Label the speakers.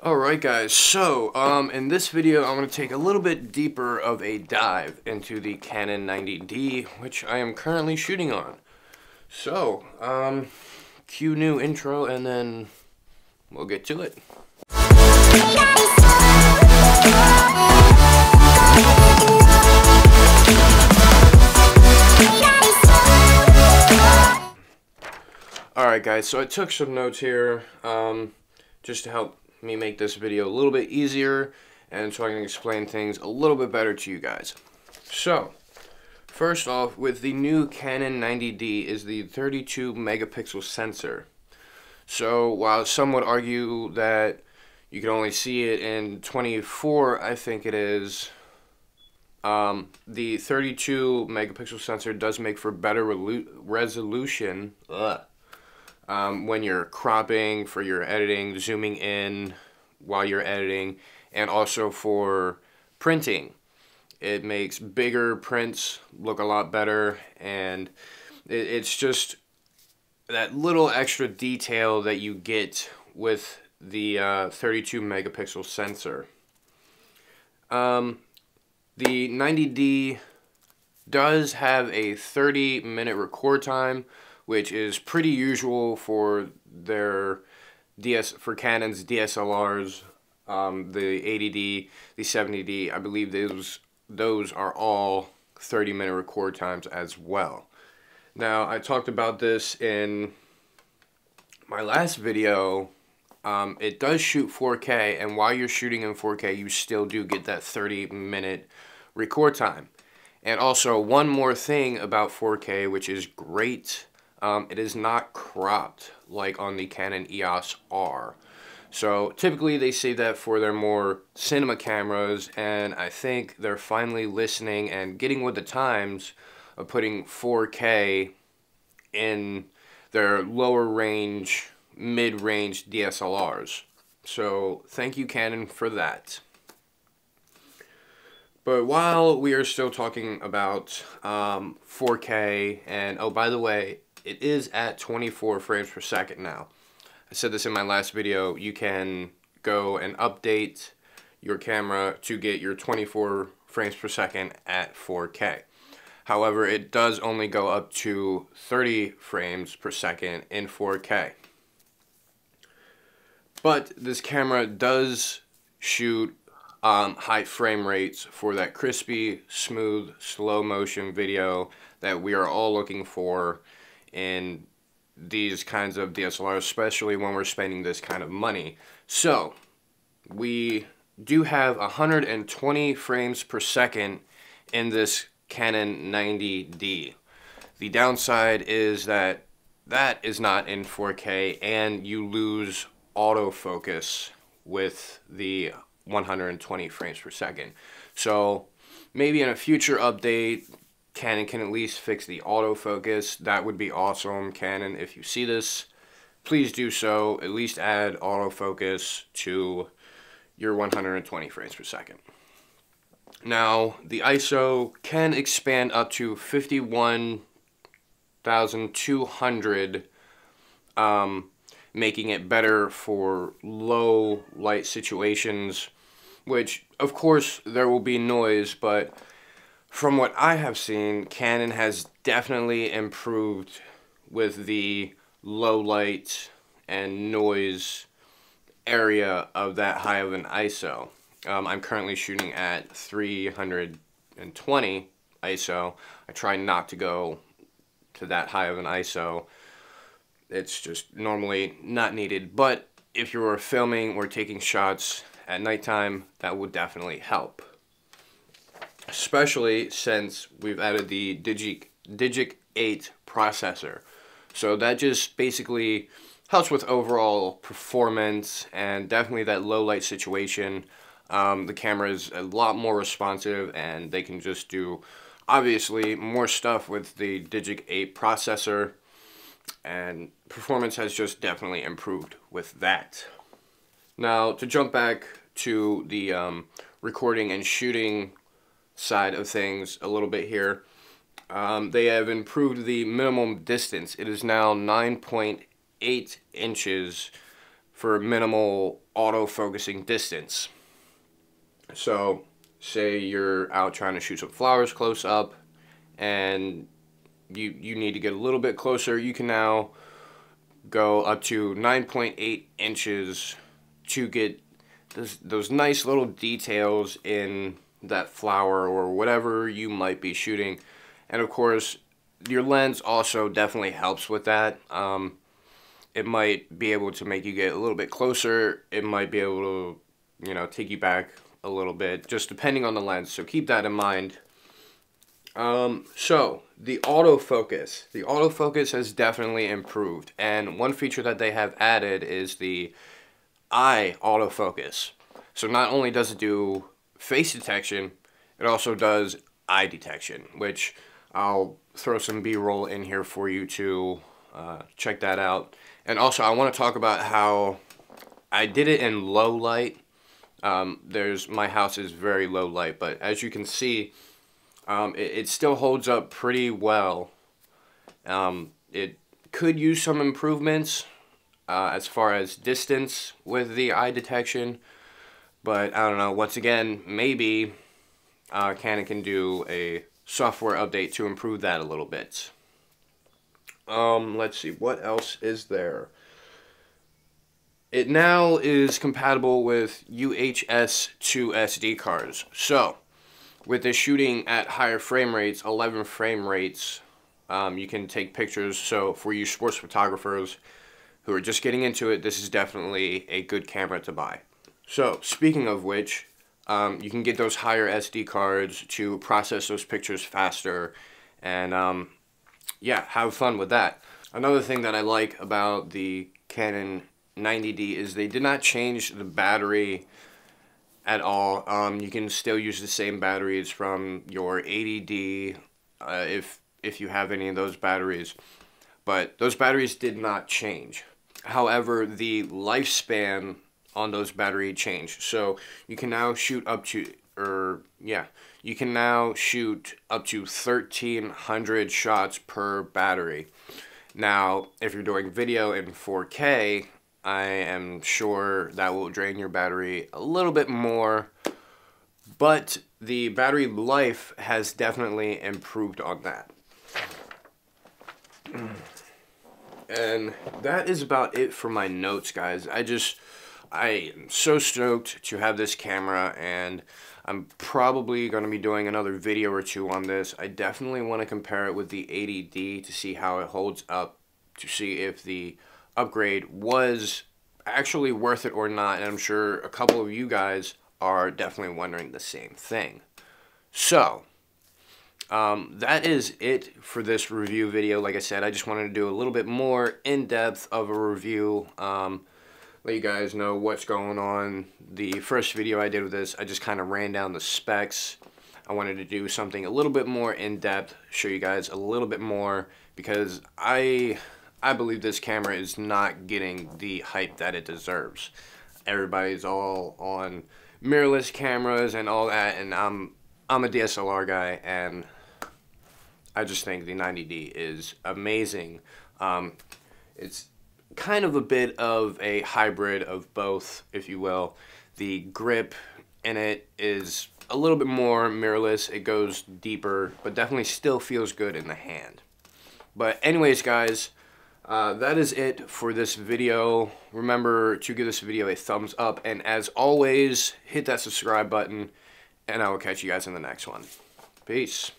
Speaker 1: Alright guys, so in this video I'm going to take a little bit deeper of a dive into the Canon 90D, which I am currently shooting on. So, cue new intro and then we'll get to it. Alright guys, so I took some notes here just to help me make this video a little bit easier and so I can explain things a little bit better to you guys. So, first off, with the new Canon 90D is the 32 megapixel sensor. So, while some would argue that you can only see it in 24, I think it is, the 32 megapixel sensor does make for better resolution when you're cropping, for your editing, zooming in while you're editing, and also for printing. It makes bigger prints look a lot better, and it's just that little extra detail that you get with the 32 megapixel sensor. The 90D does have a 30-minute record time, which is pretty usual for their Canon's DSLRs, the 80D, the 70D. I believe those are all 30-minute record times as well. Now, I talked about this in my last video. It does shoot 4K, and while you're shooting in 4K, you still do get that 30-minute record time. And also, one more thing about 4K, which is great. It is not cropped like on the Canon EOS R. So typically they say that for their more cinema cameras, and I think they're finally listening and getting with the times of putting 4K in their lower range, mid-range DSLRs. So thank you, Canon, for that. But while we are still talking about 4K, and oh, by the way, it is at 24 frames per second now. I said this in my last video. You can go and update your camera to get your 24 frames per second at 4K. However, it does only go up to 30 frames per second in 4K. But this camera does shoot high frame rates for that crispy, smooth, slow motion video that we are all looking for in these kinds of DSLRs, especially when we're spending this kind of money. So, we do have 120 frames per second in this Canon 90D. The downside is that that is not in 4K, and you lose autofocus with the 120 frames per second. So, maybe in a future update, Canon can at least fix the autofocus. That would be awesome. Canon, if you see this, please do so. At least add autofocus to your 120 frames per second. Now, the ISO can expand up to 51,200, making it better for low light situations, which, of course, there will be noise, but from what I have seen, Canon has definitely improved with the low light and noise area of that high of an ISO. I'm currently shooting at 320 ISO. I try not to go to that high of an ISO. It's just normally not needed. But if you were filming or taking shots at nighttime, that would definitely help. Especially since we've added the Digic 8 processor. So that just basically helps with overall performance and definitely that low light situation. The camera is a lot more responsive, and they can just do, obviously, more stuff with the Digic 8 processor. And performance has just definitely improved with that. Now, to jump back to the recording and shooting side of things a little bit here, they have improved the minimum distance. It is now 9.8 inches for minimal auto-focusing distance. So, say you're out trying to shoot some flowers close up, and you need to get a little bit closer. You can now go up to 9.8 inches to get those nice little details in that flower or whatever you might be shooting. And of course, your lens also definitely helps with that. It might be able to make you get a little bit closer. It might be able to, you know, take you back a little bit, just depending on the lens. So keep that in mind. So the autofocus. The autofocus has definitely improved. And one feature that they have added is the eye autofocus. So not only does it do face detection, it also does eye detection, which I'll throw some B-roll in here for you to check that out. And also I want to talk about how I did it in low light. My house is very low light, but as you can see, it still holds up pretty well. It could use some improvements as far as distance with the eye detection, but I don't know. Once again, maybe Canon can do a software update to improve that a little bit. Let's see, what else is there? It now is compatible with UHS 2 SD cards. So, with this shooting at higher frame rates, 11 frame rates, you can take pictures. So, for you sports photographers who are just getting into it, this is definitely a good camera to buy. So, speaking of which, you can get those higher SD cards to process those pictures faster, and yeah, have fun with that. Another thing that I like about the Canon 90D is they did not change the battery at all. You can still use the same batteries from your 80D if you have any of those batteries, but those batteries did not change. However, the lifespan on those battery changed. So you can now shoot up to, you can now shoot up to 1,300 shots per battery. Now, if you're doing video in 4K, I am sure that will drain your battery a little bit more, but the battery life has definitely improved on that. And that is about it for my notes, guys. I am so stoked to have this camera, and I'm probably going to be doing another video or two on this. I definitely want to compare it with the 80D to see how it holds up, to see if the upgrade was actually worth it or not, and I'm sure a couple of you guys are definitely wondering the same thing. So, that is it for this review video. Like I said, I just wanted to do a little bit more in-depth of a review, let you guys know what's going on. The first video I did with this, I just kind of ran down the specs. I wanted to do something a little bit more in-depth, show you guys a little bit more, because I believe this camera is not getting the hype that it deserves. Everybody's all on mirrorless cameras and all that, and I'm a DSLR guy, and I just think the 90D is amazing. It's kind of a bit of a hybrid of both, if you will. The grip in it is a little bit more mirrorless. It goes deeper, but definitely still feels good in the hand. But anyways, guys, that is it for this video. Remember to give this video a thumbs up, and as always, hit that subscribe button, and I will catch you guys in the next one. Peace.